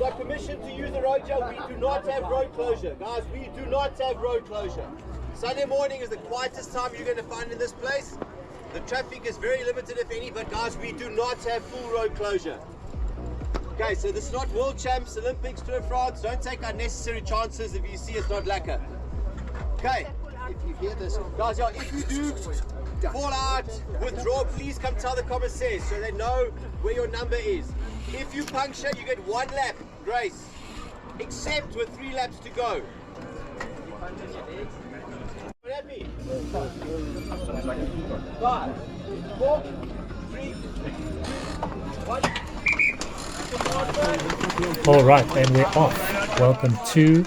got permission to use the road here. We do not have road closure. Guys, we do not have road closure. Sunday morning is the quietest time you're going to find in this place. The traffic is very limited, if any, but guys, we do not have full road closure. Okay, so this is not World Champs, Olympics, Tour de France. Don't take unnecessary chances if you see it's not lacquer. Okay, if you hear this, guys, yeah, if you do fall out, withdraw, please come tell the commissars so they know where your number is. If you puncture, you get 1 lap grace, except with 3 laps to go. Happy? 5, 4, 3, 1. All right, and we're off. Welcome to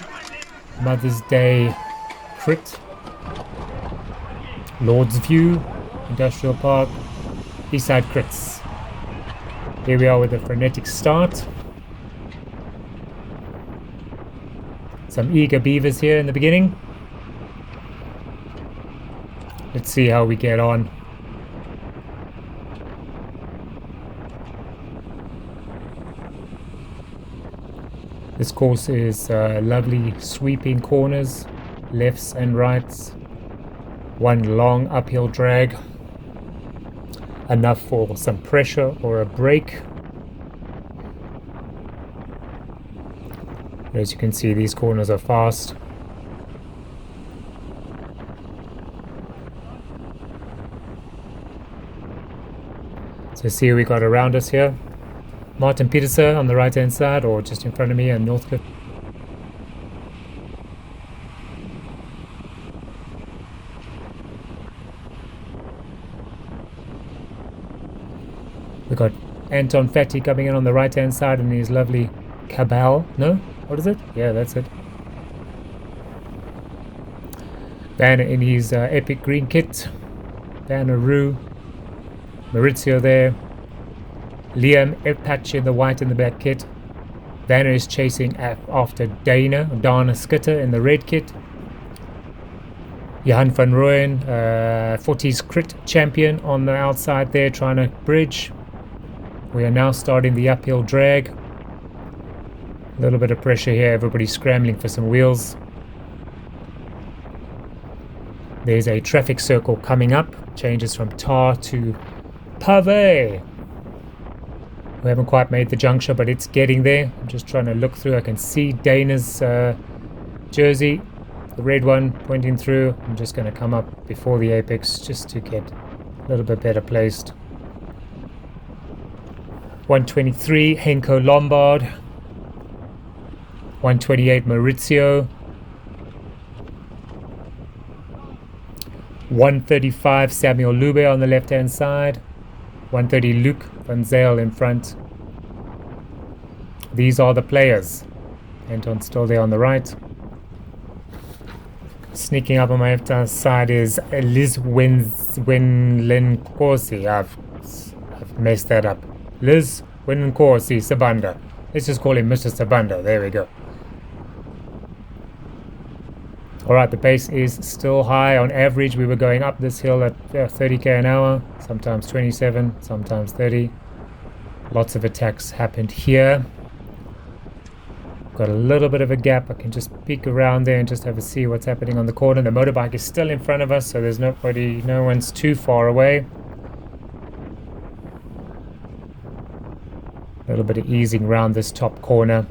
Mother's Day Crit, Lord's View, Industrial Park, Eastside Crits. Here we are with a frenetic start. Some eager beavers here in the beginning. Let's see how we get on. This course is lovely sweeping corners, lefts and rights. One long uphill drag. Enough for some pressure or a break. As you can see, these corners are fast. So see who we got around us here. Martin Petersen on the right hand side, or just in front of me, and Northcliffe. We got Anton Fatty coming in on the right hand side in his lovely Cabal. No? What is it? Yeah, that's it. Banner in his epic green kit. Banner Roo. Maurizio there. Liam Epatch in the white in the black kit. Banner is chasing after Dana Skitter in the red kit. Johan van Rooyen, 40s crit champion on the outside there, trying to bridge. We are now starting the uphill drag. A little bit of pressure here, everybody's scrambling for some wheels. There's a traffic circle coming up, changes from tar to pave. We haven't quite made the juncture, but it's getting there. I'm just trying to look through. I can see Dana's jersey, the red one pointing through. I'm just going to come up before the apex just to get a little bit better placed. 123 Henko Lombard. 128 Maurizio. 135 Samuel Lube on the left hand side. 130 Luke Van Zyl in front. These are the players. Anton's still there on the right. Sneaking up on my left hand side is Liz Winlenkorsi. I've messed that up. Liz Winlenkorsi Sabanda. Let's just call him Mr. Sabanda. There we go. Alright, the pace is still high. On average, we were going up this hill at 30k an hour, sometimes 27, sometimes 30. Lots of attacks happened here. Got a little bit of a gap. I can just peek around there and just have a see what's happening on the corner. The motorbike is still in front of us, so there's no one's too far away. A little bit of easing around this top corner.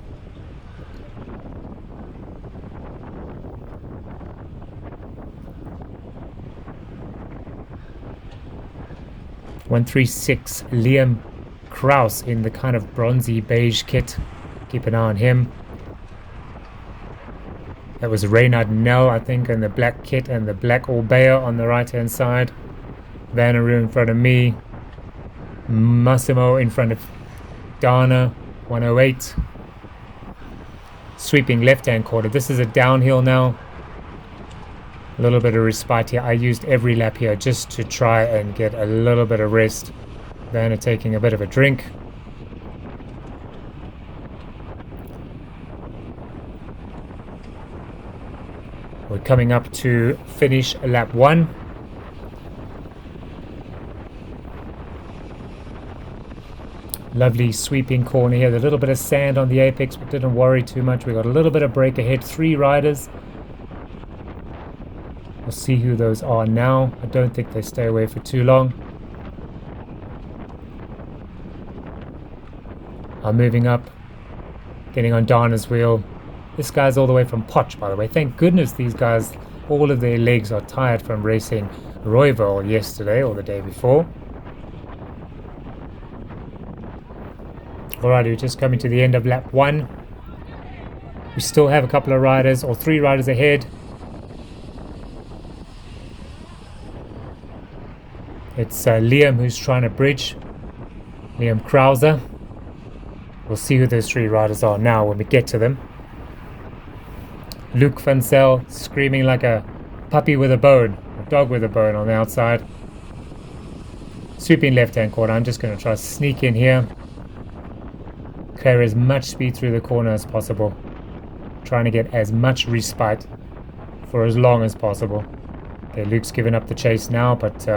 .136 Liam Kraus in the kind of bronzy beige kit. Keep an eye on him. That was Reynard Nell, I think, in the black kit and the black Orbea on the right hand side. Vanaroo in front of me. Massimo in front of Dana, 108. Sweeping left hand quarter. This is a downhill now. A little bit of respite here. I used every lap here just to try and get a little bit of rest. Vanna taking a bit of a drink. We're coming up to finish lap 1. Lovely sweeping corner here. A little bit of sand on the apex, but didn't worry too much. We got a little bit of break ahead. 3 riders. We'll see who those are now. I don't think they stay away for too long. I'm moving up. Getting on Dana's wheel. This guy's all the way from Potch, by the way. Thank goodness these guys, all of their legs are tired from racing Royval yesterday or the day before. Alright, we're just coming to the end of lap 1. We still have a couple of riders, or 3 riders ahead. It's Liam who's trying to bridge. Liam Krauser. We'll see who those 3 riders are now when we get to them. Luke Van Zel screaming like a puppy with a bone, a dog with a bone on the outside. Sweeping left-hand corner. I'm just going to try to sneak in here. Clear as much speed through the corner as possible. Trying to get as much respite for as long as possible. Okay, Luke's given up the chase now, but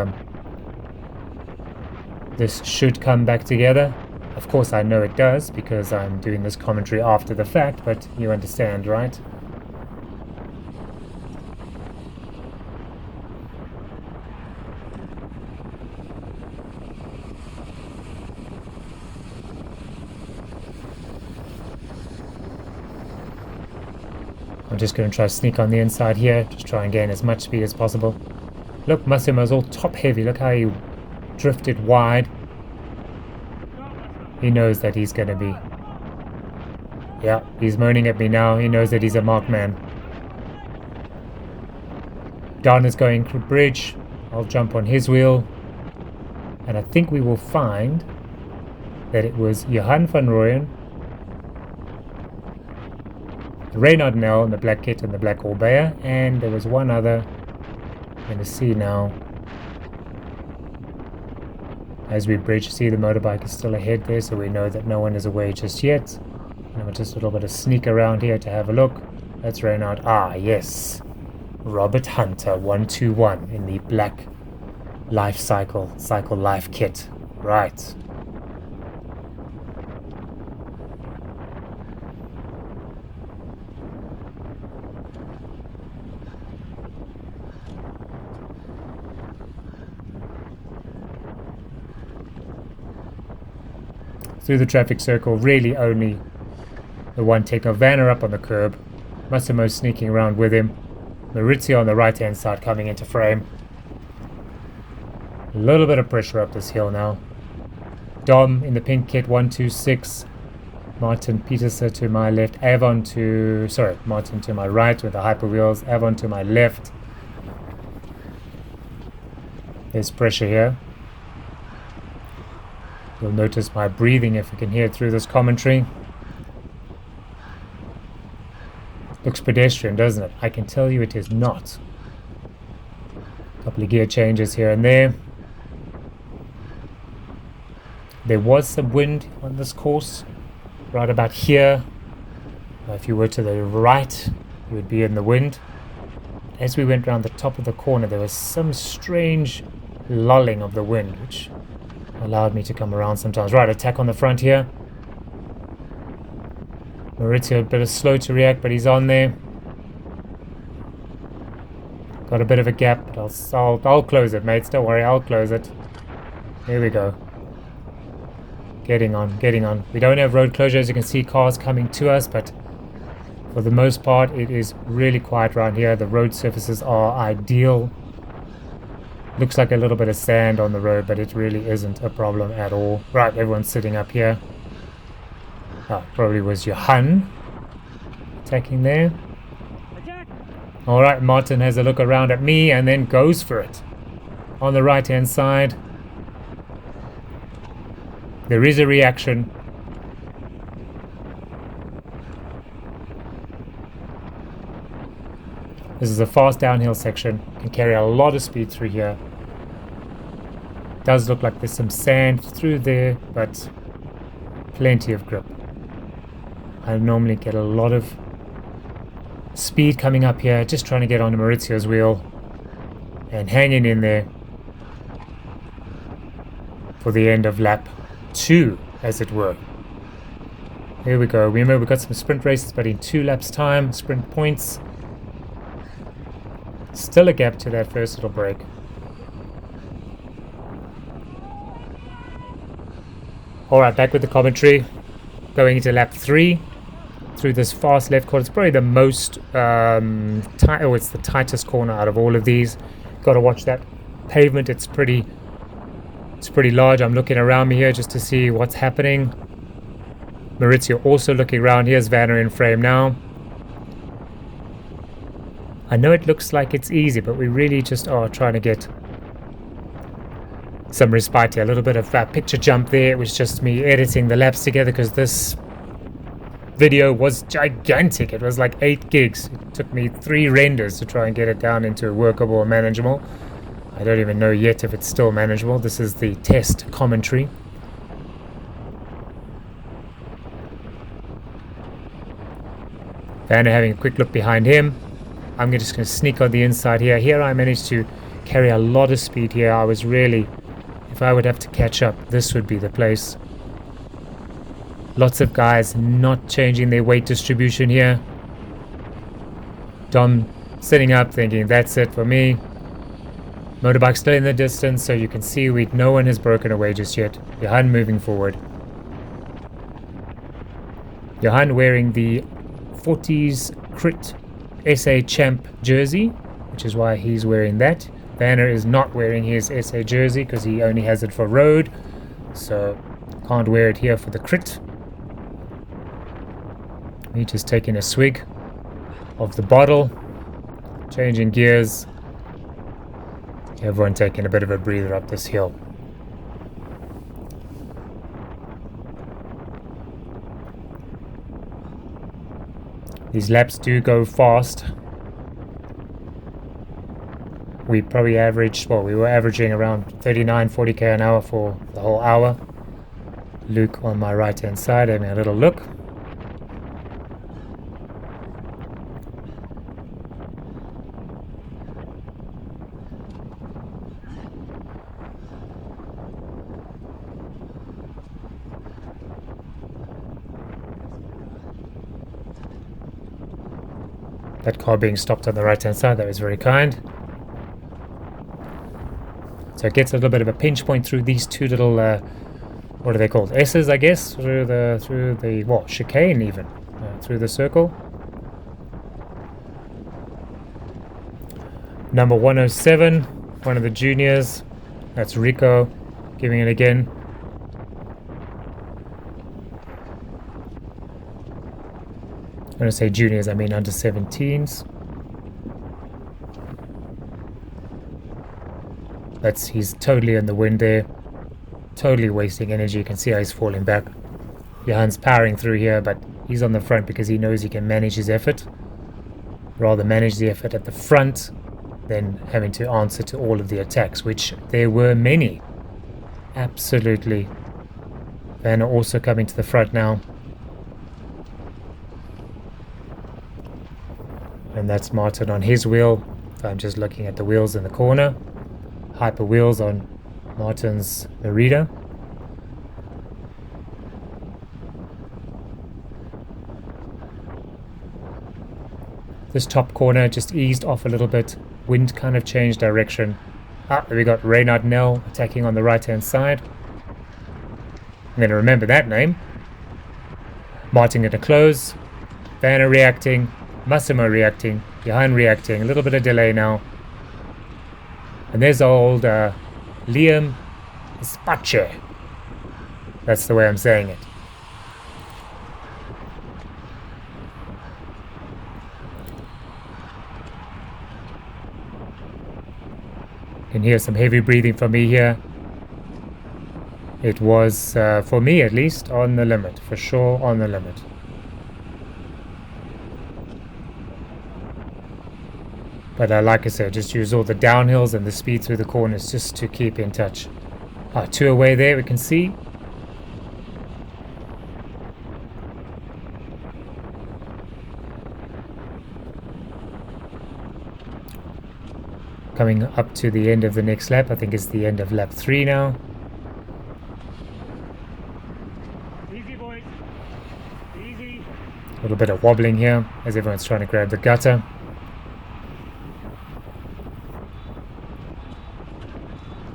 this should come back together. Of course I know it does because I'm doing this commentary after the fact, but you understand, right? I'm just going to try to sneak on the inside here, just try and gain as much speed as possible. Look, Massimo's all top heavy, look how he drifted wide. He knows that he's going to be... Yeah, he's moaning at me now, he knows that he's a marked man. Don is going through bridge, I'll jump on his wheel. And I think we will find that it was Johan van Rooyen, Reynard Nell in the black kit and the black Orbea, and there was one other. I'm going to see now. As we bridge, see the motorbike is still ahead there, so we know that no one is away just yet. And just a little bit of sneak around here to have a look. That's Reynard. Ah, yes. Robert Hunter 121 in the black cycle life kit. Right. Through the traffic circle, really only the one taking Vanner up on the curb. Massimo sneaking around with him. Maurizio on the right hand side coming into frame. A little bit of pressure up this hill now. Dom in the pink kit 126. Martin Peterson to my left. Martin to my right with the hyper wheels. Avon to my left. There's pressure here. You'll notice my breathing if you can hear it through this commentary. Looks pedestrian, doesn't it? I can tell you it is not. A couple of gear changes here and there. There was some wind on this course, right about here. If you were to the right, you would be in the wind. As we went around the top of the corner, there was some strange lulling of the wind, which allowed me to come around sometimes. Right, attack on the front here. Maurizio a bit slow to react, but he's on there. Got a bit of a gap, but I'll close it, mates. Don't worry, I'll close it. Here we go. Getting on. We don't have road closure, as you can see, cars coming to us, but for the most part, it is really quiet around here. The road surfaces are ideal. Looks like a little bit of sand on the road, but it really isn't a problem at all. Right, everyone's sitting up here. Oh, probably was Johan attacking there. Alright, Martin has a look around at me and then goes for it. On the right hand side, there is a reaction. This is a fast downhill section. Can carry a lot of speed through here. Does look like there's some sand through there, but plenty of grip. I normally get a lot of speed coming up here, just trying to get onto Maurizio's wheel and hanging in there for the end of lap 2. as it were. Here we go. Remember, we've got some sprint races, but in 2 laps time, sprint points. Still a gap to that first little break. Alright, back with the commentary. Going into lap 3. Through this fast left corner. It's probably the most it's the tightest corner out of all of these. Got to watch that pavement. It's pretty large. I'm looking around me here just to see what's happening. Maurizio also looking around. Here's Vanner in frame now. I know it looks like it's easy, but we really just are trying to get some respite here. A little bit of picture jump there. It was just me editing the laps together because this video was gigantic. It was like 8 gigs. It took me 3 renders to try and get it down into workable and manageable. I don't even know yet if it's still manageable. This is the test commentary. Vanner having a quick look behind him. I'm just going to sneak on the inside here. Here I managed to carry a lot of speed here. I was really, if I would have to catch up, this would be the place. Lots of guys not changing their weight distribution here. Dom sitting up thinking that's it for me. Motorbike still in the distance, so you can see no one has broken away just yet. Johan moving forward. Johan wearing the 40s Crit SA Champ jersey, which is why he's wearing that. Vanner is not wearing his SA jersey because he only has it for road, so can't wear it here for the Crit. Me just taking a swig of the bottle, changing gears. Everyone taking a bit of a breather up this hill. These laps do go fast. We probably averaged, well, we were averaging around 39-40k an hour for the whole hour. Luke on my right hand side having a little look. That car being stopped on the right hand side, that was very kind. So it gets a little bit of a pinch point through these 2 little, what are they called? S's, I guess, through the what, chicane even, through the circle. Number 107, one of the juniors, that's Rico, giving it again. When I say juniors, I mean under 17s. He's totally in the wind there. Totally wasting energy. You can see how he's falling back. Johan's powering through here, but he's on the front because he knows he can manage his effort. Rather manage the effort at the front than having to answer to all of the attacks, which there were many. Absolutely. Vanner also coming to the front now. And that's Martin on his wheel. I'm just looking at the wheels in the corner. Hyper wheels on Martin's Merida. This top corner just eased off a little bit. Wind kind of changed direction. We got Reynard Nell attacking on the right hand side. I'm going to remember that name. Martin going to close. Vanner reacting. Massimo reacting, Johan reacting, a little bit of delay now. And there's old Liam Spache. That's the way I'm saying it. You can hear some heavy breathing from me here. It was, for me at least, on the limit, for sure on the limit. But like I said, just use all the downhills and the speed through the corners just to keep in touch. 2 away there, we can see. Coming up to the end of the next lap, I think it's the end of lap 3 now. little bit of wobbling here as everyone's trying to grab the gutter.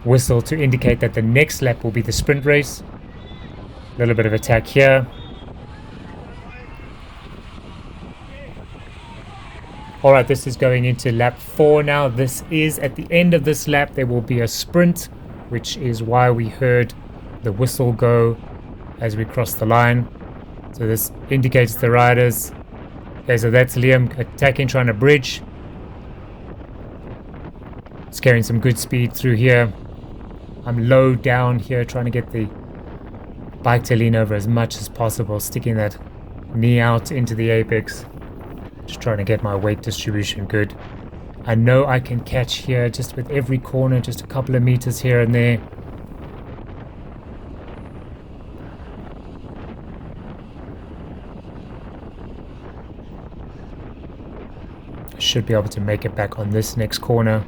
Whistle to indicate that the next lap will be the sprint race. A little bit of attack here. Alright, this is going into lap 4 now. This is at the end of this lap there will be a sprint, which is why we heard the whistle go as we cross the line. So this indicates the riders. Okay, so that's Liam attacking, trying to bridge. It's carrying some good speed through here. I'm low down here, trying to get the bike to lean over as much as possible, sticking that knee out into the apex. Just trying to get my weight distribution good. I know I can catch here just with every corner, just a couple of meters here and there. I should be able to make it back on this next corner.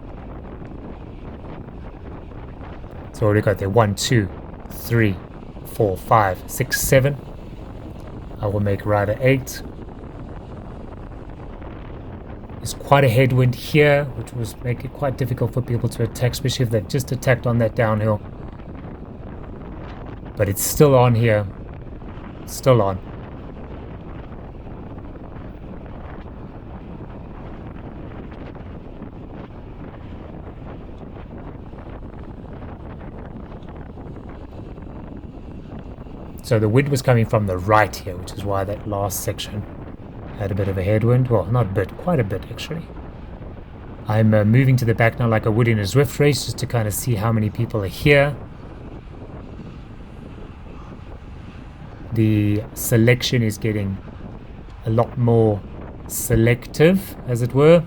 So already got there 1, 2, 3, 4, 5, 6, 7. I will make rider 8. There's quite a headwind here, which will make it quite difficult for people to attack, especially if they've just attacked on that downhill. But it's still on here. Still on. So the wind was coming from the right here, which is why that last section had a bit of a headwind. Well, not a bit, quite a bit actually. I'm moving to the back now like I would in a Zwift race, just to kind of see how many people are here. The selection is getting a lot more selective, as it were.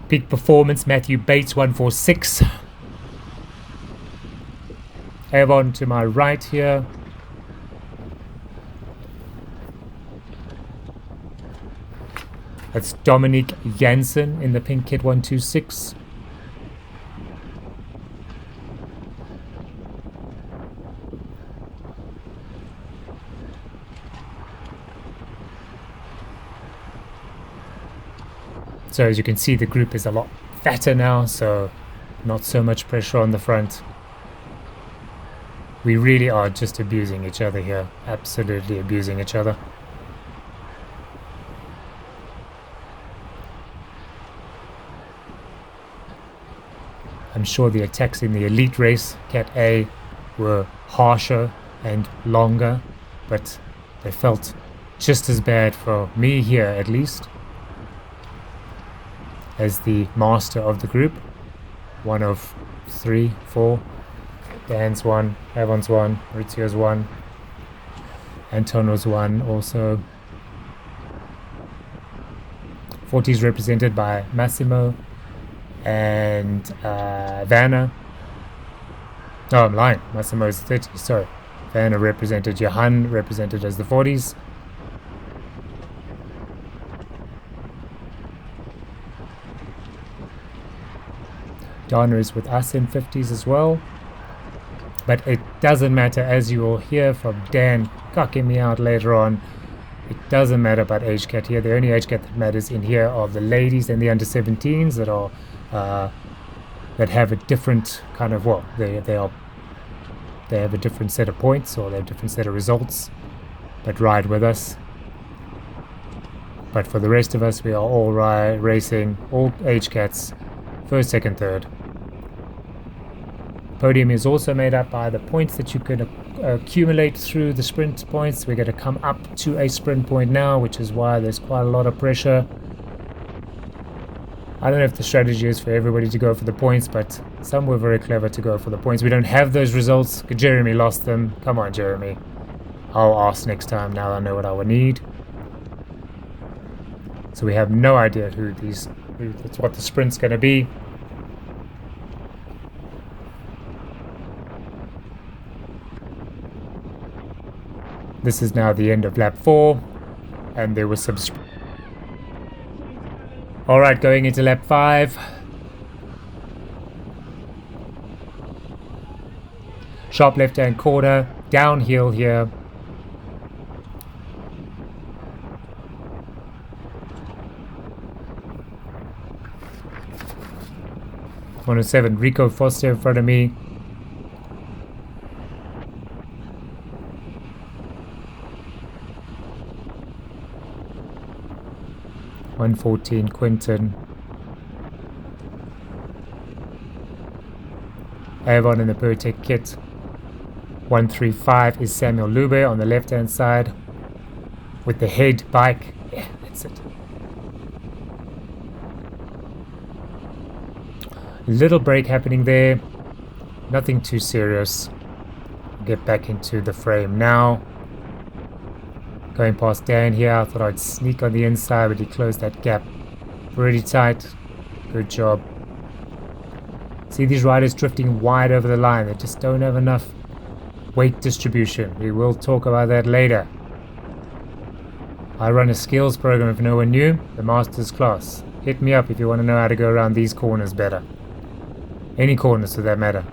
Peak performance, Matthew Bates 146. Avon to my right here. That's Dominique Jansen in the pink kit 126. So as you can see, the group is a lot fatter now, so not so much pressure on the front. We really are just abusing each other here. Absolutely abusing each other. I'm sure the attacks in the elite race, Cat A, were harsher and longer, but they felt just as bad for me here, at least, as the master of the group. One of 3, 4. Dan's 1, Avon's 1, Maurizio's 1, Antonio's 1 also. 40 is represented by Massimo and Vanna. No, I'm lying. Massimo is 30, sorry. Vanna represented, Johan represented as the 40s. Donna is with us in 50s as well. But it doesn't matter, as you will hear from Dan cocking me out later on. It doesn't matter about age cat here. The only age cat that matters in here are the ladies and the under 17s that are that have a different kind of, well, they have a different set of points, or they have a different set of results, but ride with us. But for the rest of us, we are all racing, all age cats, first, second, third. Podium is also made up by the points that you can accumulate through the sprint points. We're going to come up to a sprint point now, which is why there's quite a lot of pressure. I don't know if the strategy is for everybody to go for the points, but some were very clever to go for the points. We don't have those results. Jeremy lost them. Come on, Jeremy. I'll ask next time now that I know what I will need. So we have no idea what the sprint's going to be. This is now the end of lap 4, and there was some Alright, going into lap 5. Sharp left-hand corner, downhill here. .107, Rico Foster in front of me. .114, Quinton. Avon in the Pertec kit. 135 is Samuel Lube on the left hand side with the head bike. Yeah, that's it. Little break happening there, nothing too serious. Get back into the frame now. Going past Dan here, I thought I'd sneak on the inside, but he closed that gap pretty tight. Good job. See these riders drifting wide over the line, they just don't have enough weight distribution. We will talk about that later. I run a skills program, if no one knew, the Masters class. Hit me up if you want to know how to go around these corners better. Any corners for that matter.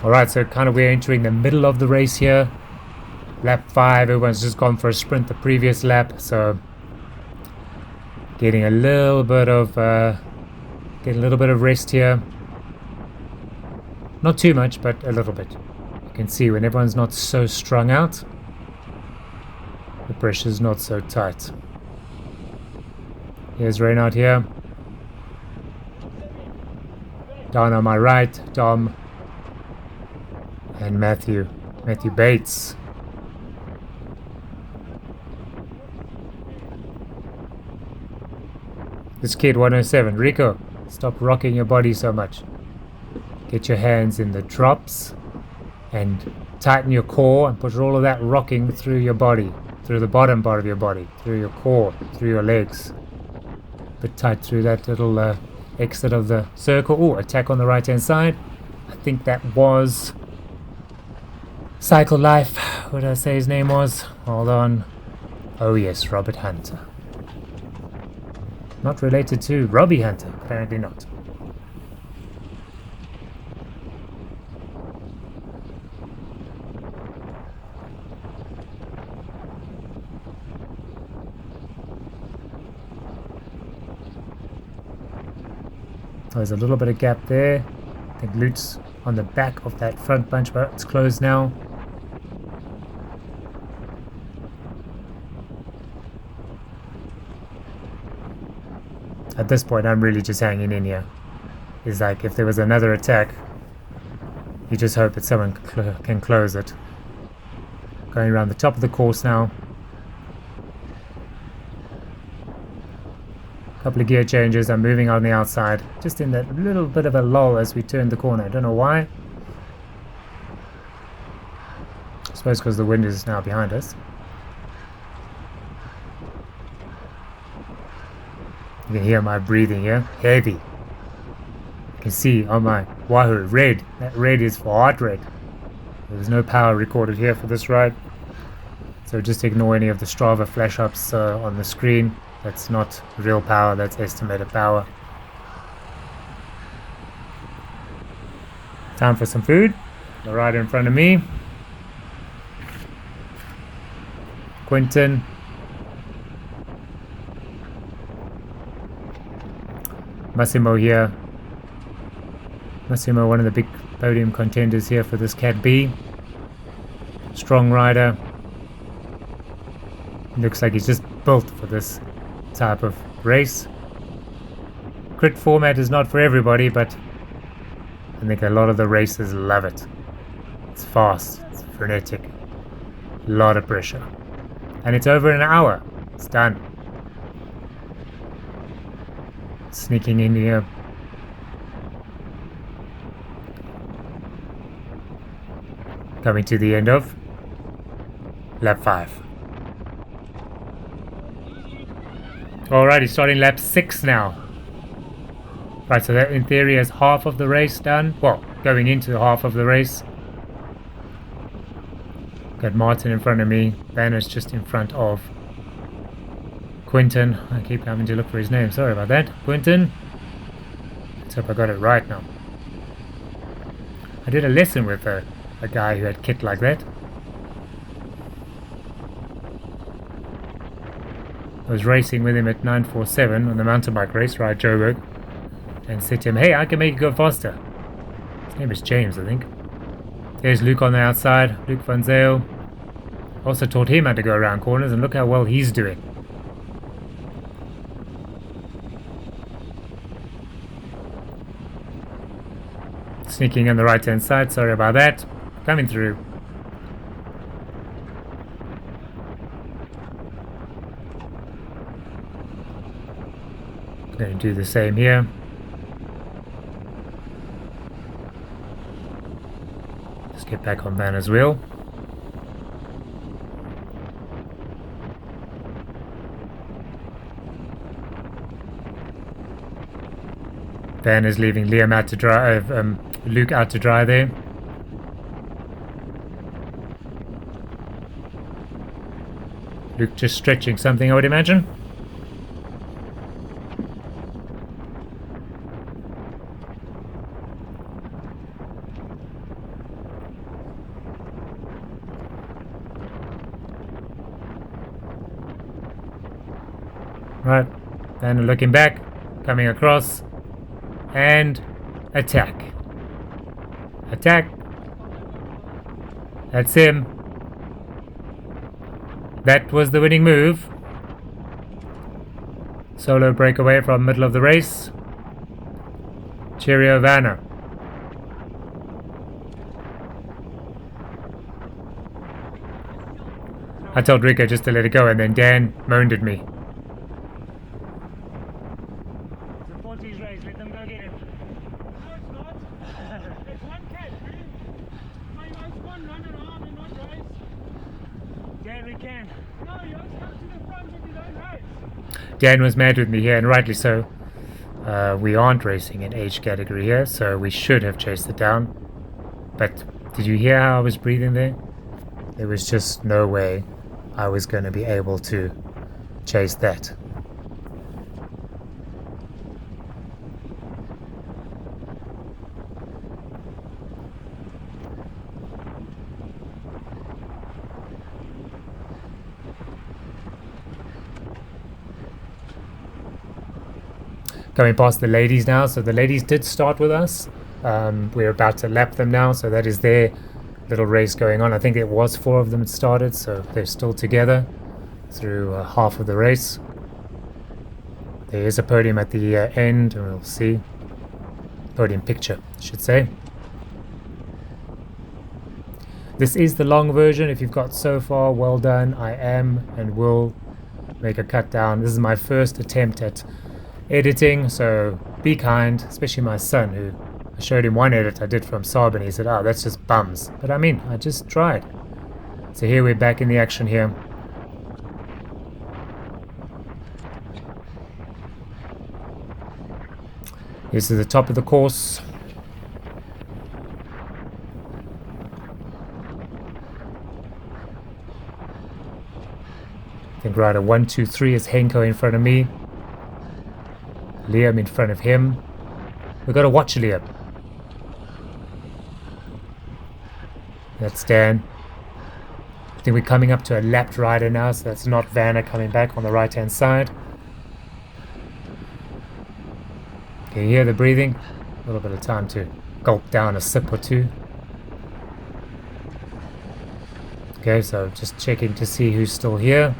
Alright, so kind of we're entering the middle of the race here. Lap 5, everyone's just gone for a sprint the previous lap, so getting a little bit of rest here. Not too much, but a little bit. You can see when everyone's not so strung out, the pressure's not so tight. Here's Reynard here. Down on my right, Dom and Matthew Bates. This kid 107, Rico, stop rocking your body so much. Get your hands in the drops and tighten your core and push all of that rocking through your body, through the bottom part of your body, through your core, through your legs. Bit tight through that little exit of the circle. Oh, attack on the right hand side. I think that was Cycle Life. What did I say his name was? Hold on. Oh yes, Robert Hunter. Not related to Robbie Hunter, apparently not. There's a little bit of gap there. I think Lute's on the back of that front bunch, but it's closed now. At this point, I'm really just hanging in here. It's like if there was another attack, you just hope that someone can close it. Going around the top of the course now. Couple of gear changes. I'm moving on the outside, just in that little bit of a lull as we turn the corner. I don't know why. I suppose because the wind is now behind us. You can hear my breathing here. Heavy. You can see on my Wahoo red. That red is for heart rate. There's no power recorded here for this ride, so just ignore any of the Strava flash ups on the screen. That's not real power, that's estimated power. Time for some food. The rider in front of me, Quinton. Massimo here. Massimo, one of the big podium contenders here for this Cat B. Strong rider. Looks like he's just built for this type of race. Crit format is not for everybody, but I think a lot of the racers love it. It's fast, it's frenetic, a lot of pressure. And it's over an hour. It's done. Sneaking in here. Coming to the end of lap 5. Alrighty, starting lap 6 now. Right, so that in theory is half of the race done. Well, going into half of the race. Got Martin in front of me. Banner's just in front of Quinton. I keep having to look for his name. Sorry about that. Quinton. Let's hope I got it right now. I did a lesson with a guy who had kit like that. I was racing with him at 947 on the mountain bike race, right, Joburg, and said to him, hey, I can make you go faster. His name is James, I think. There's Luke on the outside, Luke Van Zale. Also taught him how to go around corners, and look how well he's doing. Sneaking on the right hand side, sorry about that. Coming through. Going to do the same here. Just get back on Vanna's wheel. Van is leaving Liam out to dry, Luke out to dry there. Luke just stretching something, I would imagine. Right, then looking back, coming across, and attack. Attack. That's him. That was the winning move. Solo breakaway from middle of the race. Cheerio, Vanna. I told Rico just to let it go, and then Dan moaned at me. Dan was mad with me here, and rightly so. We aren't racing in age category here, so we should have chased it down. But did you hear how I was breathing there? There was just no way I was going to be able to chase that. Coming past the ladies now, so the ladies did start with us. We're about to lap them now, so that is their little race going on. I think it was 4 of them that started, so they're still together through half of the race. There is a podium at the end, and we'll see. Podium picture, I should say. This is the long version. If you've got so far, well done. I am and will make a cut down. This is my first attempt at editing, so be kind, especially my son, who I showed him one edit I did from Saab, and he said, oh, that's just bums. But I mean, I just tried. So here we're back in the action here. This is the top of the course. I think rider 1, 2, 3 is Henko in front of me. Liam in front of him. We've got to watch Liam. That's Dan. I think we're coming up to a lapped rider now, so that's not Vanna coming back on the right hand side. Can you hear the breathing? A little bit of time to gulp down a sip or two. Okay, so just checking to see who's still here.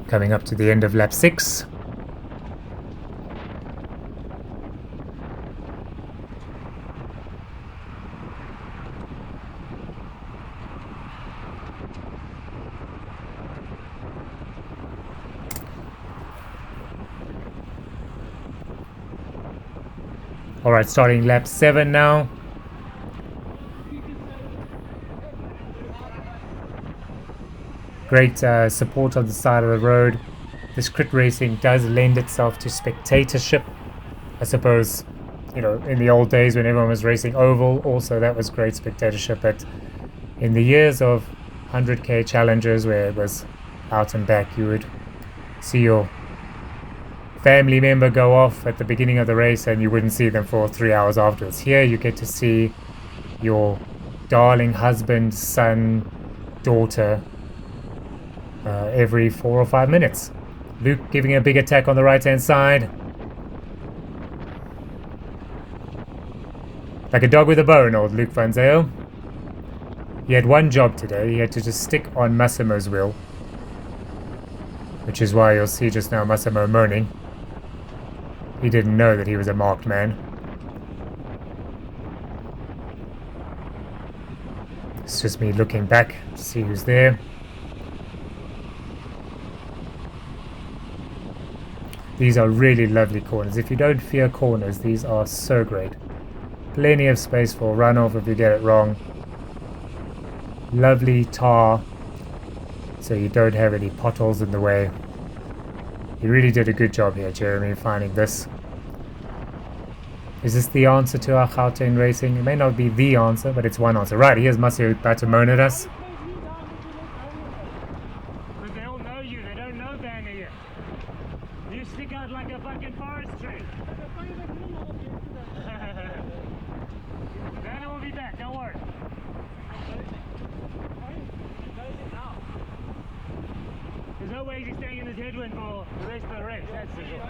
Coming up to the end of lap 6. Alright, starting lap 7 now. Great support on the side of the road. This crit racing does lend itself to spectatorship. I suppose, you know, in the old days when everyone was racing oval, also that was great spectatorship. But in the years of 100k challenges where it was out and back, you would see your family member go off at the beginning of the race and you wouldn't see them for 3 hours afterwards. Here you get to see your darling husband, son, daughter every 4 or 5 minutes. Luke giving a big attack on the right hand side. Like a dog with a bone, old Luke Van Zyl. He had one job today. He had to just stick on Massimo's wheel. Which is why you'll see just now Massimo moaning. He didn't know that he was a marked man. It's just me looking back to see who's there. These are really lovely corners. If you don't fear corners, these are so great. Plenty of space for runoff if you get it wrong. Lovely tar, so you don't have any potholes in the way. You really did a good job here, Jeremy, finding this. Is this the answer to our Gauteng racing? It may not be the answer, but it's one answer. Right, here's Masio about to moan at us. But they all know you, they don't know Banner yet. You stick out like a fucking forest tree. Banner will be back, don't worry. There's no way he's staying in his headwind for the rest of the race, that's for sure.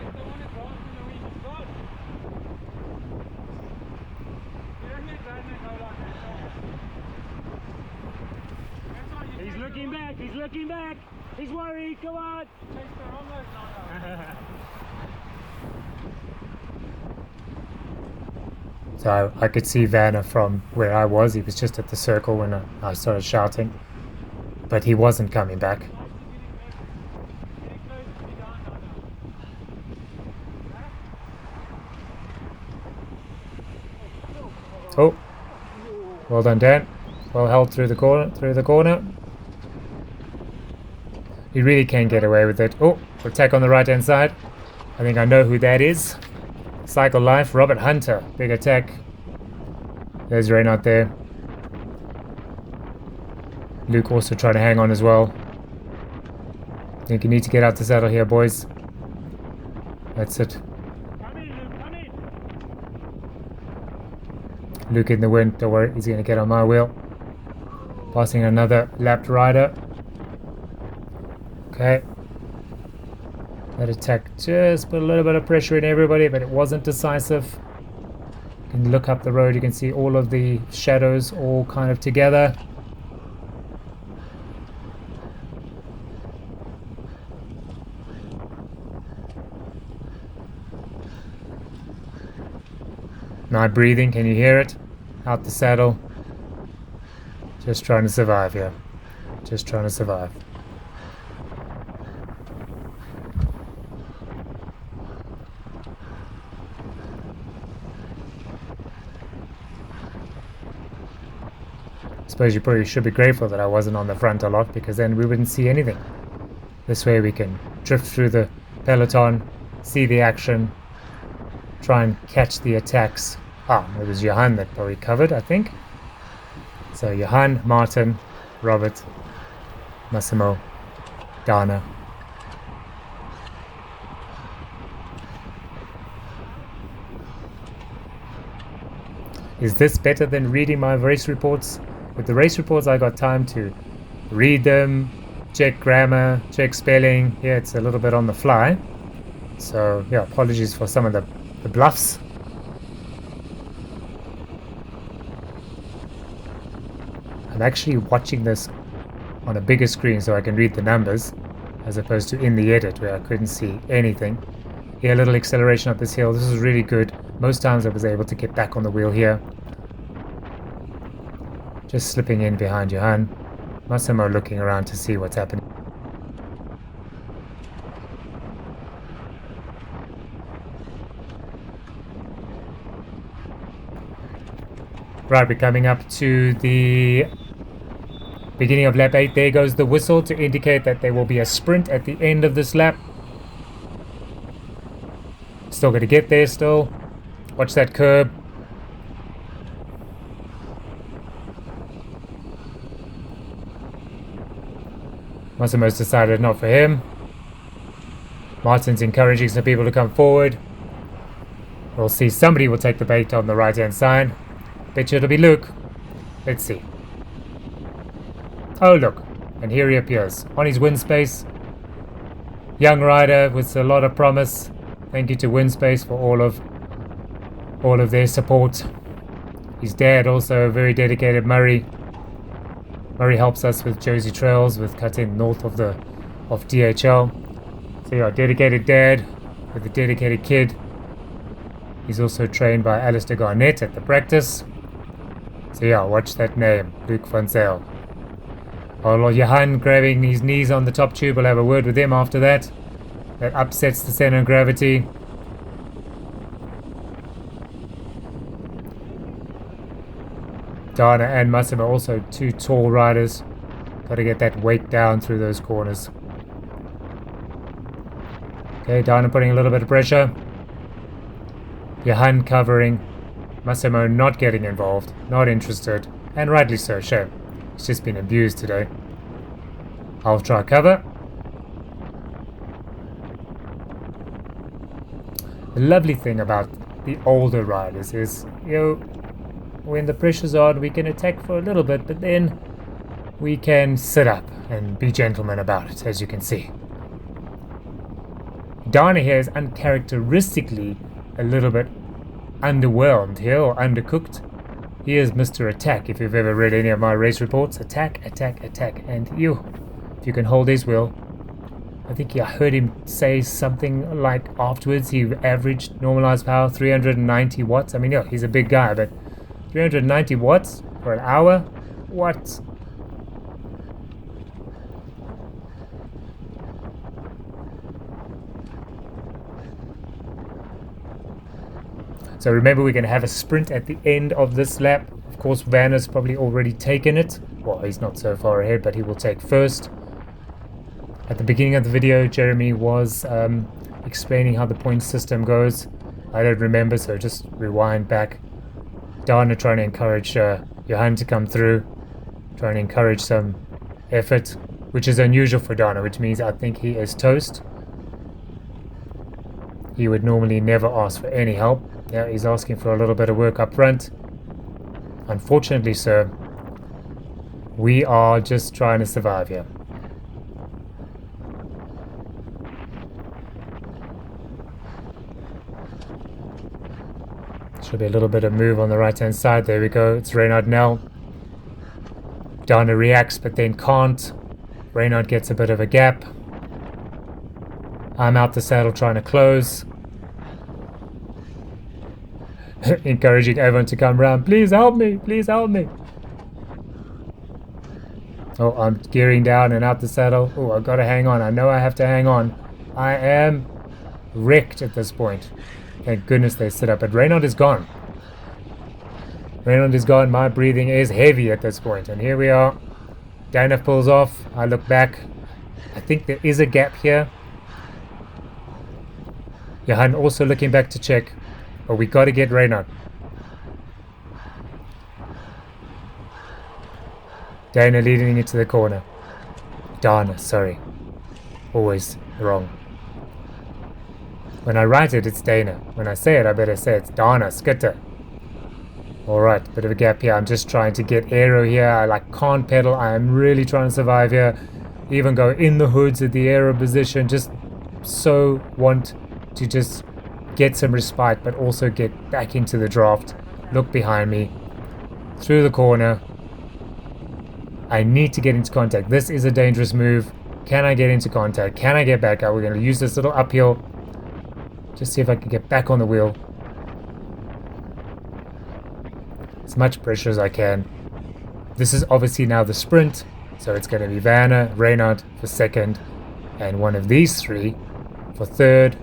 He's looking back, he's looking back. He's worried, come on. So I could see Vanna from where I was. He was just at the circle when I started shouting. But he wasn't coming back. Oh, well done, Dan. Well held through the corner. He really can get away with it. Oh, attack on the right hand side. I think I know who that is. Cycle Life, Robert Hunter. Big attack. There's Reynard there. Luke also trying to hang on as well. I think you need to get out the saddle here, boys. That's it. Come in, Luke, come in. Luke in the wind, don't worry, he's going to get on my wheel. Passing another lapped rider. Okay. That attack just put a little bit of pressure in everybody, but it wasn't decisive. You can look up the road, you can see all of the shadows all kind of together. My breathing, can you hear it? Out the saddle. Just trying to survive here. Just trying to survive. I suppose you probably should be grateful that I wasn't on the front a lot, because then we wouldn't see anything. This way we can drift through the peloton, see the action, try and catch the attacks. Ah, it was Johan that probably covered, I think. So Johan, Martin, Robert, Massimo, Dana. Is this better than reading my race reports? With the race reports I got time to read them, check grammar, check spelling. Yeah, it's a little bit on the fly. So yeah, apologies for some of the bluffs. I'm actually watching this on a bigger screen so I can read the numbers, as opposed to in the edit where I couldn't see anything. Yeah, a little acceleration up this hill. This is really good. Most times I was able to get back on the wheel here. Just slipping in behind Johan. Massimo looking around to see what's happening. Right, we're coming up to the Beginning of lap 8, there goes the whistle to indicate that there will be a sprint at the end of this lap. Still going to get there still. Watch that curb. Massimo's decided not for him. Martin's encouraging some people to come forward. We'll see, somebody will take the bait on the right hand side. Bet you it'll be Luke. Let's see. Oh look, and here he appears on his WinSpace. Young rider with a lot of promise. Thank you to WinSpace for all of their support. His dad also a very dedicated Murray. Murray helps us with Jersey Trails, with cutting north of DHL. So yeah, dedicated dad with a dedicated kid. He's also trained by Alistair Garnett at the practice. So yeah, watch that name, Luke Van Zyl. Oh, Johan grabbing his knees on the top tube. We'll have a word with him after that. That upsets the center of gravity. Dana and Massimo also two tall riders. Got to get that weight down through those corners. Okay, Dana putting a little bit of pressure. Johan covering. Massimo not getting involved. Not interested. And rightly so, shame. He's just been abused today. I'll try cover. The lovely thing about the older riders is, you know, when the pressure's on, we can attack for a little bit, but then we can sit up and be gentlemen about it, as you can see. Dana here is uncharacteristically a little bit underwhelmed here, or undercooked. He is Mr. Attack, if you've ever read any of my race reports. Attack, attack, attack. And if you can hold his wheel. I think I heard him say something like afterwards he averaged normalized power 390 watts. I mean, yeah, he's a big guy, but 390 watts for an hour? What? So remember, we're going to have a sprint at the end of this lap. Of course, Vanna's probably already taken it. Well, he's not so far ahead, but he will take first. At the beginning of the video, Jeremy was explaining how the point system goes. I don't remember, so just rewind back. Dana trying to encourage Johan to come through. Trying to encourage some effort, which is unusual for Dana, which means I think he is toast. He would normally never ask for any help. Yeah, he's asking for a little bit of work up front. Unfortunately, sir, we are just trying to survive here. Should be a little bit of move on the right hand side. There we go. It's Reynard now. Dana reacts but then can't. Reynard gets a bit of a gap. I'm out the saddle trying to close. Encouraging everyone to come round. Please help me. Please help me. Oh, I'm gearing down and out the saddle. Oh, I've got to hang on. I know I have to hang on. I am wrecked at this point. Thank goodness they sit up. But Reynard is gone. Reynard is gone. My breathing is heavy at this point. And here we are. Dana pulls off. I look back. I think there is a gap here. Johan also looking back to check. But we got to get Reynard. Dana leading into the corner. Dana, sorry. Always wrong. When I write it, it's Dana. When I say it, I better say it's Dana, Skitter. Alright, bit of a gap here. I'm just trying to get aero here. I can't pedal. I am really trying to survive here. Even go in the hoods at the aero position. Just so want to just get some respite, but also get back into the draft. Look behind me. Through the corner. I need to get into contact. This is a dangerous move. Can I get into contact? Can I get back out? We're going to use this little uphill. Just see if I can get back on the wheel. As much pressure as I can. This is obviously now the sprint. So it's going to be Vanna, Reynard for second. And one of these three for third.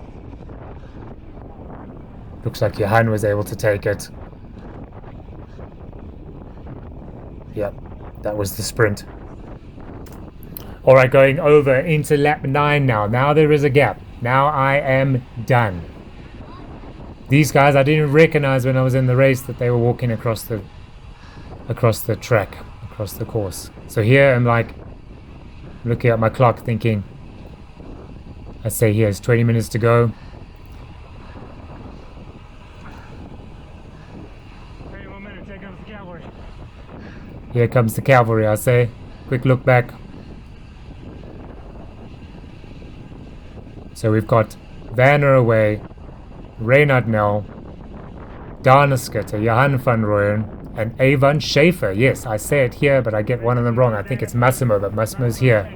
Looks like Johan was able to take it. Yep, that was the sprint. Alright, going over into lap 9 now. Now there is a gap. Now I am done. These guys, I didn't recognize when I was in the race that they were walking across the track, across the course. So here I'm like looking at my clock thinking, I say here's 20 minutes to go. Here comes the cavalry, I say. Quick look back. So we've got Vanner away, Reynard Nel, Dana Skitter, Johan van Rooyen, and Avon Schaefer. Yes, I say it here, but I get one of them wrong. I think it's Massimo, but Massimo's here.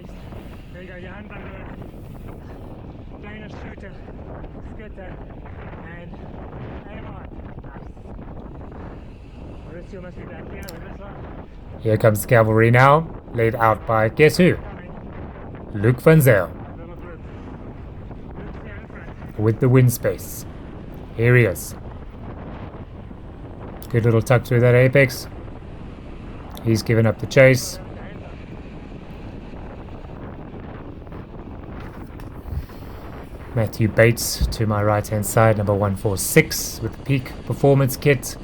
There you go, Johan van Rooyen, Dana Skitter, and Avon. Maurizio must be back here with this one. Here comes the cavalry now, laid out by, guess who? Luke van Zyl. With the wind space. Here he is. Good little tuck through that apex. He's given up the chase. Matthew Bates to my right hand side, number 146 with the peak performance kit.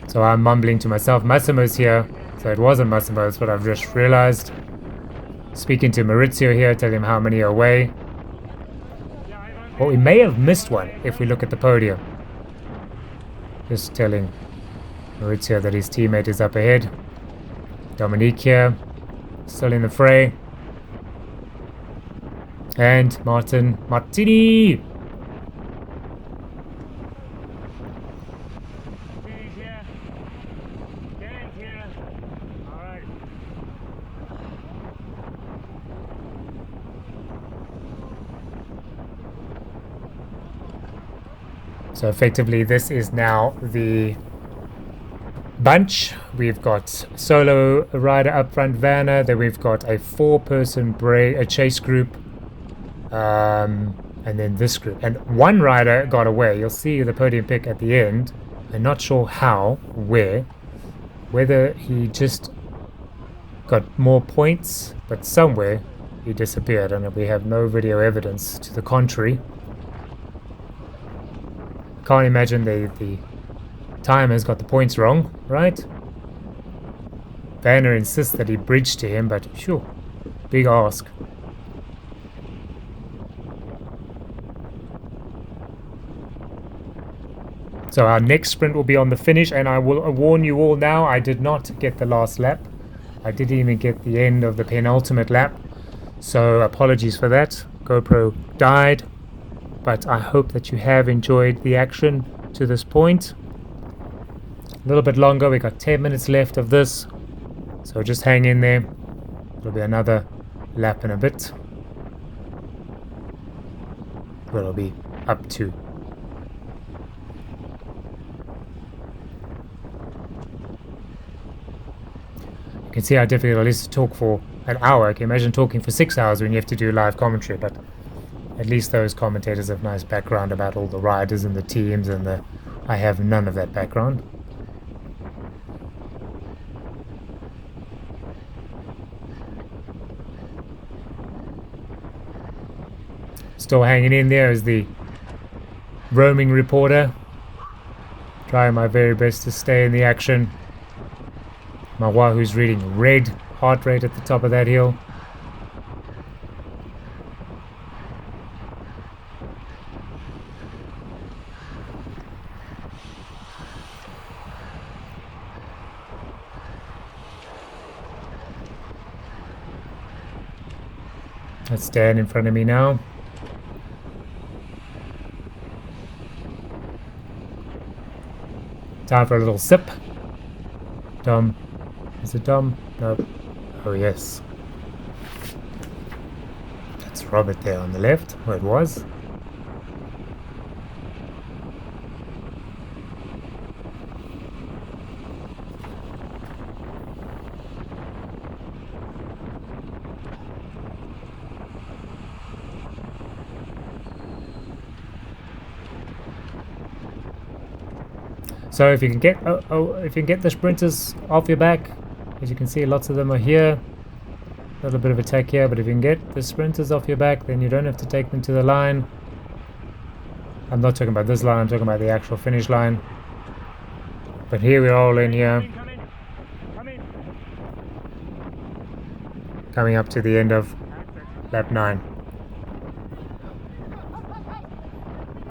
So I'm mumbling to myself, Massimo's here. So it wasn't Massimo, that's what I've just realized. Speaking to Maurizio here, tell him how many are away. Well, we may have missed one if we look at the podium. Just telling Maurizio that his teammate is up ahead. Dominique here, still in the fray. And Martini! So effectively this is now the bunch. We've got solo rider up front, Vanner, then we've got a 4-person a chase group, and then this group. And one rider got away. You'll see the podium pick at the end. I'm not sure how, whether he just got more points, but somewhere he disappeared, and we have no video evidence to the contrary. Can't imagine the timer's got the points wrong, right? Vanner insists that he bridged to him, but sure, big ask. So our next sprint will be on the finish, and I will warn you all now, I did not get the last lap. I didn't even get the end of the penultimate lap, so apologies for that. GoPro died. But I hope that you have enjoyed the action to this point. A little bit longer, we got 10 minutes left of this. So just hang in there. It'll be another lap and a bit. It'll be up to. You can see how difficult it is to talk for an hour. I can imagine talking for 6 hours when you have to do live commentary, but at least those commentators have nice background about all the riders and the teams, and I have none of that background. Still hanging in there as the roaming reporter. Trying my very best to stay in the action. My wahoo's reading red heart rate at the top of that hill. Let's stand in front of me now. Time for a little sip. Dom. Is it Dom? Nope. Oh yes. That's Robert there on the left, where it was. So if you can get if you can get the sprinters off your back, as you can see, lots of them are here. A little bit of attack here, but if you can get the sprinters off your back, then you don't have to take them to the line. I'm not talking about this line, I'm talking about the actual finish line. But here we're all in here, coming up to the end of lap 9.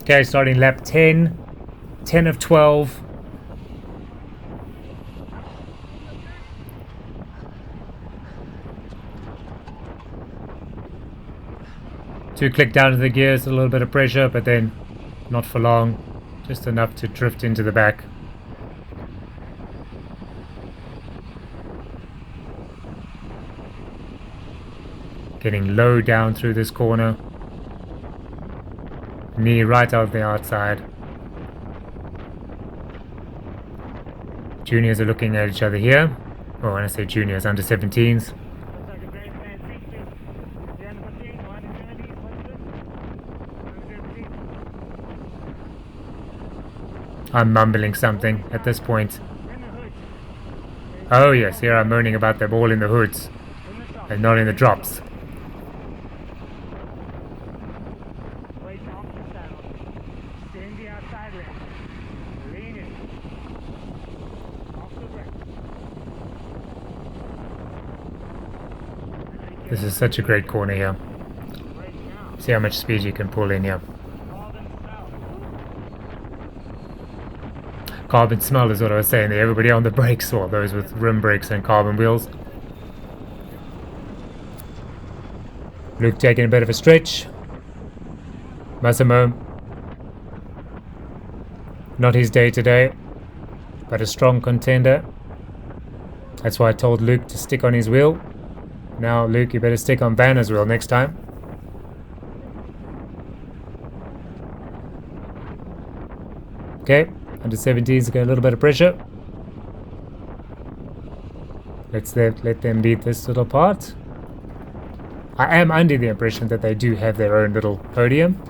Okay, starting lap 10, 10 of 12. To click down to the gears, a little bit of pressure, but then not for long, just enough to drift into the back. Getting low down through this corner. Knee right out the outside. Juniors are looking at each other here. Oh, when I say juniors, under 17s. I'm mumbling something at this point. Oh yes, here I'm moaning about them all in the hoods and not in the drops. This is such a great corner here. See how much speed you can pull in here. Carbon smell is what I was saying there. Everybody on the brakes, or those with rim brakes and carbon wheels. Luke taking a bit of a stretch. Massimo, not his day today, but a strong contender. That's why I told Luke to stick on his wheel. Now Luke, you better stick on Vanna's wheel next time. Okay, under 17s get a little bit of pressure. Let them lead this little part. I am under the impression that they do have their own little podium.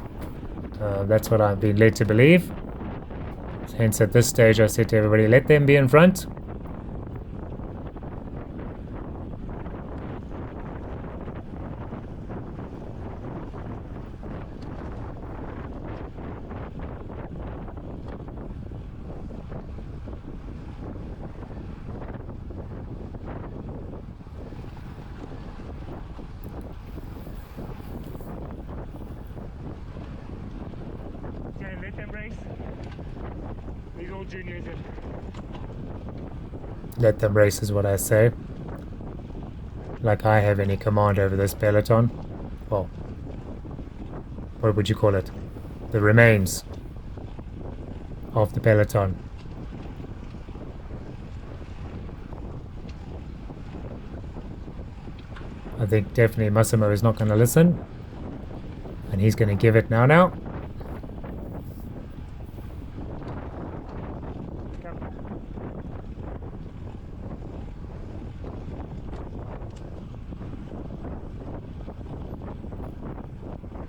That's what I've been led to believe. Hence at this stage I said to everybody, let them be in front. Let them race. These old juniors in. Let them race is what I say. Like I have any command over this peloton. Well, what would you call it? The remains of the peloton. I think definitely Massimo is not going to listen. And he's going to give it now.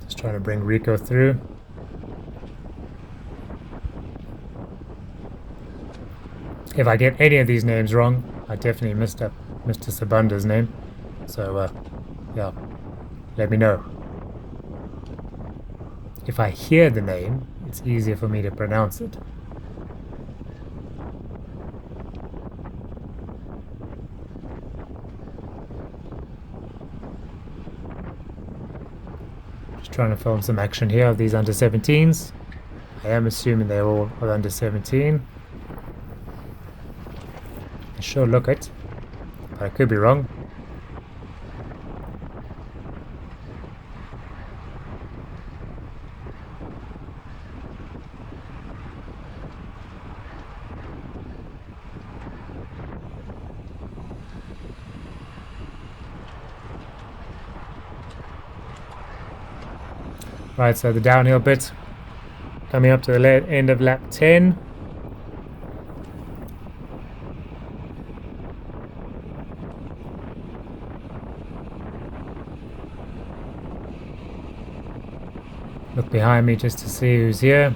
Just trying to bring Rico through. If I get any of these names wrong, I definitely missed up Mr. Sabunda's name. So, yeah, let me know. If I hear the name, it's easier for me to pronounce it. Just trying to film some action here of these under 17s. I am assuming they're all under 17. I sure look it, but I could be wrong. Right, so the downhill bit coming up to the end of lap 10. Look behind me just to see who's here.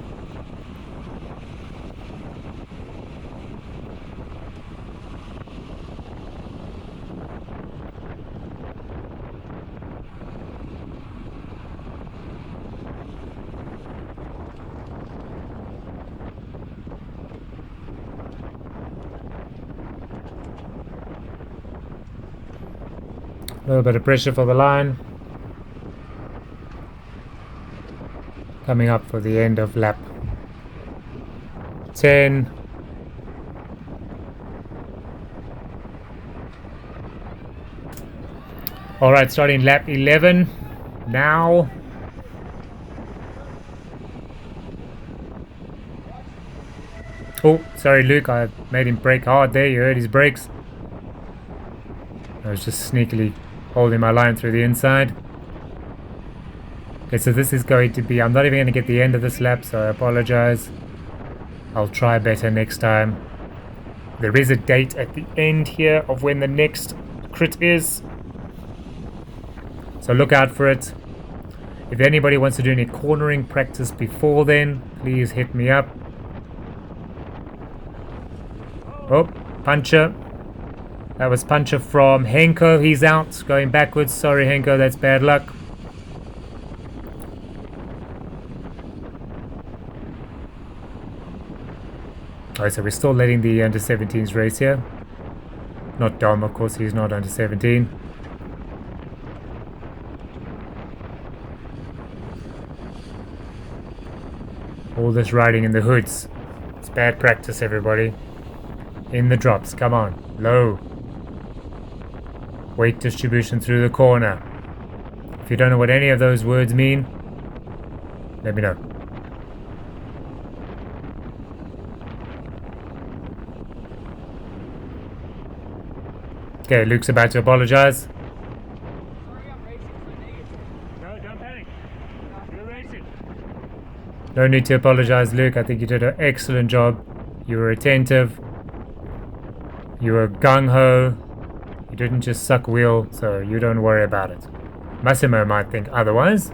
A little bit of pressure for the line. Coming up for the end of lap 10. Alright, starting lap 11 now. Oh, sorry Luke, I made him brake hard there, you heard his brakes. I was just sneakily holding my line through the inside. Okay, so this is going to be, I'm not even going to get the end of this lap, so I apologize. I'll try better next time. There is a date at the end here of when the next crit is, so look out for it. If anybody wants to do any cornering practice before then, please hit me up. Oh, puncher. That was puncher from Henko. He's out, going backwards. Sorry, Henko, that's bad luck. Alright, so we're still letting the under-17s race here. Not Dom, of course, he's not under 17. All this riding in the hoods. It's bad practice, everybody. In the drops, come on. Low. Weight distribution through the corner. If you don't know what any of those words mean, let me know. Okay, Luke's about to apologize. No, don't panic. You're racing. No need to apologize, Luke. I think you did an excellent job. You were attentive. You were gung-ho. You didn't just suck wheel, so you don't worry about it. Massimo might think otherwise,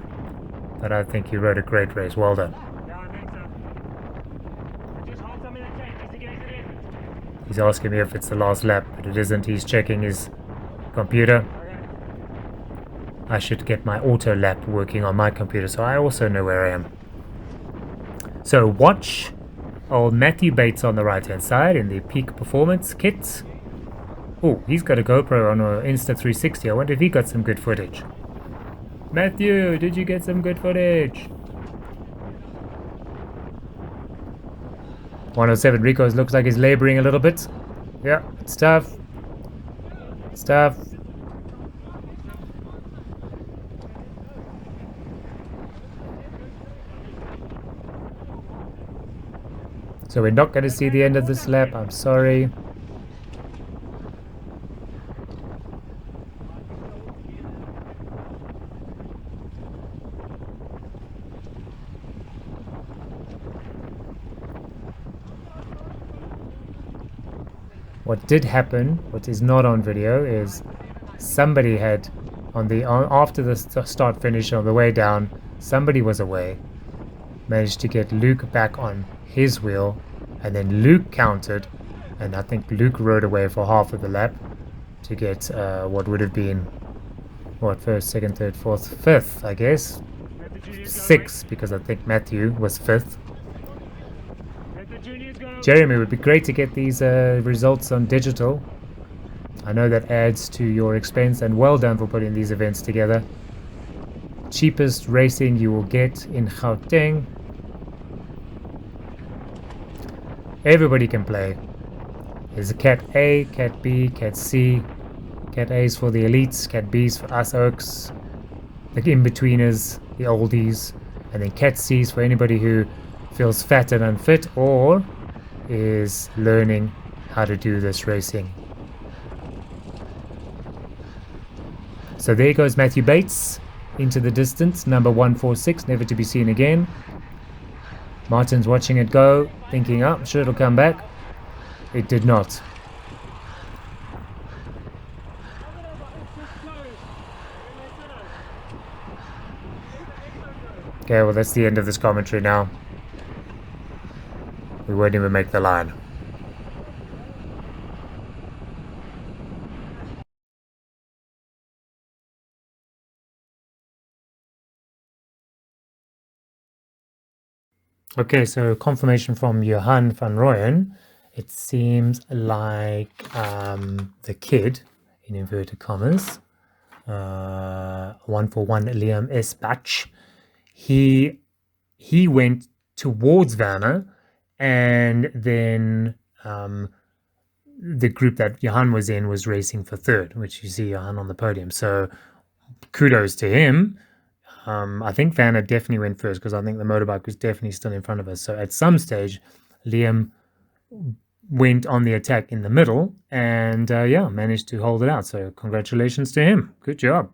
but I think you rode a great race. Well done. Yeah, I think so. Just hold some in the tank just to get it in. He's asking me if it's the last lap, but it isn't. He's checking his computer. Okay. I should get my auto lap working on my computer, so I also know where I am. So watch old Matthew Bates on the right hand side in the Peak Performance kit. Oh, he's got a GoPro on an Insta360. I wonder if he got some good footage. Matthew, did you get some good footage? 107 Rico's looks like he's laboring a little bit. Yeah, it's tough. It's tough. So we're not going to see the end of this lap. I'm sorry. What did happen, what is not on video, is somebody had after the start finish on the way down, somebody was away, managed to get Luke back on his wheel, and then Luke countered, and I think Luke rode away for half of the lap to get what would have been first, second, third, fourth, fifth, I guess. Sixth, because I think Matthew was fifth. Jeremy, it would be great to get these results on digital. I know that adds to your expense, and well done for putting these events together. Cheapest racing you will get in Gauteng. Everybody can play. There's a Cat A, Cat B, Cat C. Cat A is for the elites, Cat B is for us oaks, the in-betweeners, the oldies, and then Cat C is for anybody who feels fat and unfit or is learning how to do this racing. So there goes Matthew Bates into the distance, number 146, never to be seen again. Martin's watching it go, thinking, oh, I'm sure it'll come back. It did not. Okay, well that's the end of this commentary now. We won't even make the line. Okay, so confirmation from Johan van Rooyen. It seems like the kid, in inverted commas, 141 Liam S. Batch. He went towards Vanna, and then the group that Johan was in was racing for third, which you see Johan on the podium. So kudos to him. I think Vanna definitely went first because I think the motorbike was definitely still in front of us. So at some stage, Liam went on the attack in the middle and managed to hold it out. So congratulations to him. Good job.